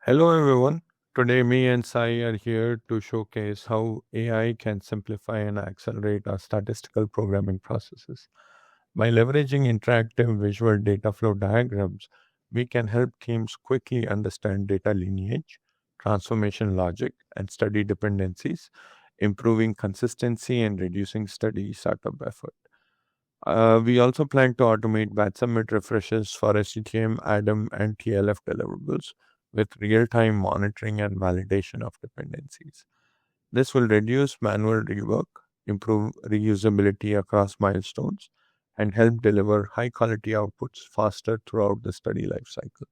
Hello everyone. Today me and Sai are here to showcase how AI can simplify and accelerate our statistical programming processes. By leveraging interactive visual data flow diagrams, we can help teams quickly understand data lineage, transformation logic, and study dependencies, improving consistency and reducing study startup effort. We also plan to automate batch submit refreshes for SDTM, ADAM, and TLF deliverables with real time monitoring and validation of dependencies. This will reduce manual rework, improve reusability across milestones, and help deliver high quality outputs faster throughout the study lifecycle.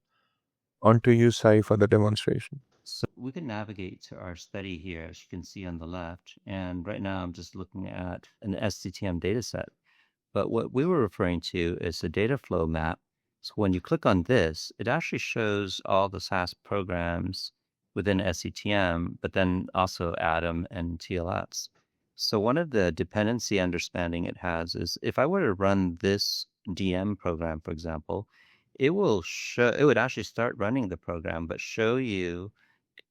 On to you, Sai, for the demonstration. So we can navigate to our study here, as you can see on the left. And right now I'm just looking at an SDTM dataset. But what we were referring to is the data flow map. So when you click on this, it actually shows all the SAS programs within SCTM, but then also ADAM and TLFs. So one of the dependency understanding it has is if I were to run this DM program, for example, it would actually start running the program, but show you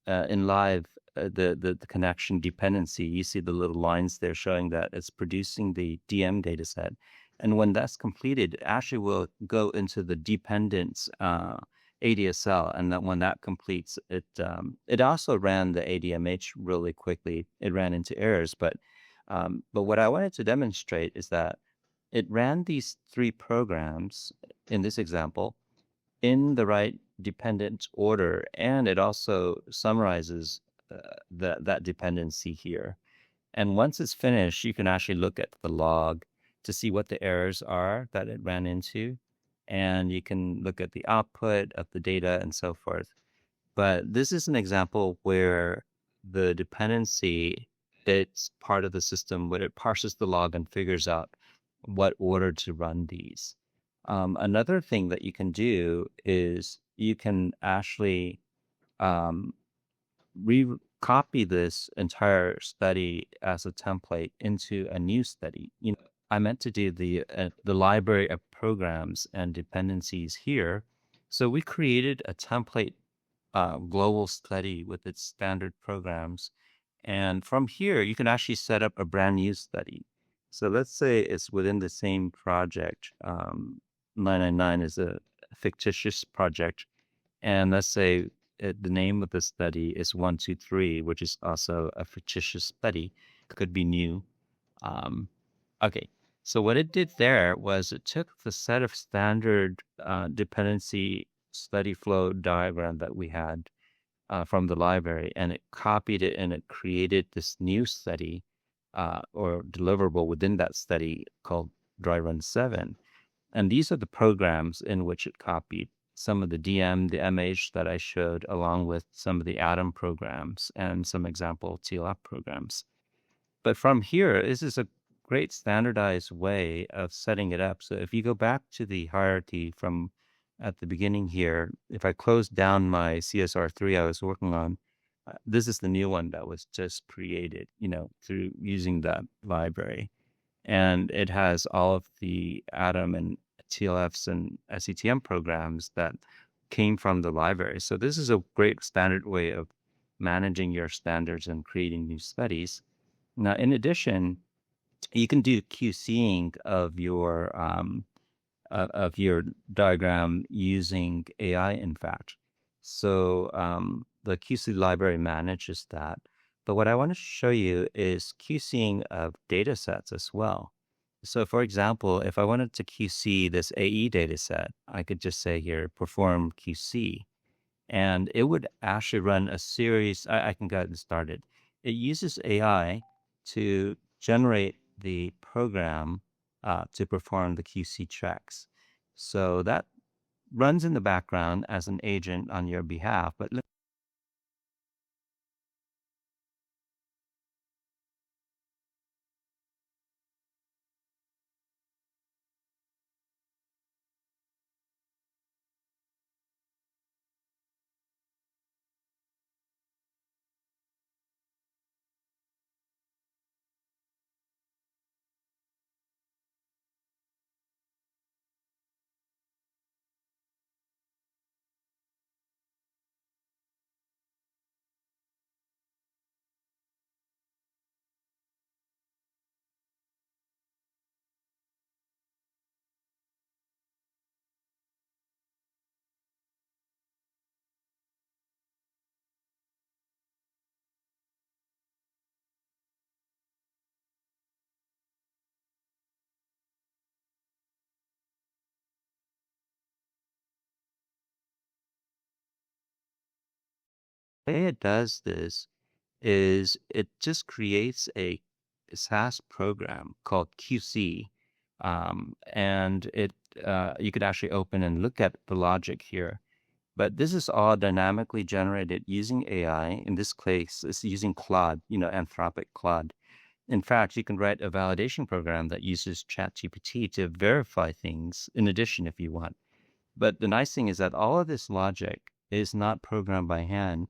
in live the connection dependency. You see the little lines there showing that it's producing the DM data set. And when that's completed, it actually will go into the dependence ADSL. And then when that completes, it also ran the ADMH really quickly. It ran into errors, but what I wanted to demonstrate is that it ran these three programs in this example in the right dependent order, and it also summarizes that dependency here. And once it's finished, you can actually look at the log to see what the errors are that it ran into, and you can look at the output of the data and so forth. But this is an example where the dependency, it's part of the system where it parses the log and figures out what order to run these. Another thing that you can do is you can actually um, copy this entire study as a template into a new study. I meant to do the library of programs and dependencies here. So we created a template global study with its standard programs. And from here, you can actually set up a brand new study. So let's say it's within the same project. 999 is a fictitious project. And let's say the name of the study is 123, which is also a fictitious study, could be new. Um, okay. So what it did there was it took the set of standard dependency study flow diagram that we had from the library, and it copied it and it created this new study or deliverable within that study called Dry Run 7. And these are the programs in which it copied some of the DM, the MH that I showed, along with some of the Atom programs and some example TLAP programs. But from here, this is a great standardized way of setting it up. So if you go back to the hierarchy from at the beginning here, if I close down my CSR3 I was working on, this is the new one that was just created, through using that library. And it has all of the Atom and TLFs and SETM programs that came from the library. So this is a great standard way of managing your standards and creating new studies. Now, in addition, you can do QCing of your diagram using AI, in fact. So the QC library manages that. But what I want to show you is QCing of data sets as well. So for example, if I wanted to QC this AE data set, I could just say here, perform QC, and it would actually run a series. I can go ahead and start it. It uses AI to generate the program to perform the QC checks. So that runs in the background as an agent on your behalf. But The way it does this is it just creates a SAS program called QC, and you could actually open and look at the logic here. But this is all dynamically generated using AI. In this case, it's using Claude, Anthropic Claude. In fact, you can write a validation program that uses ChatGPT to verify things in addition if you want. But the nice thing is that all of this logic is not programmed by hand.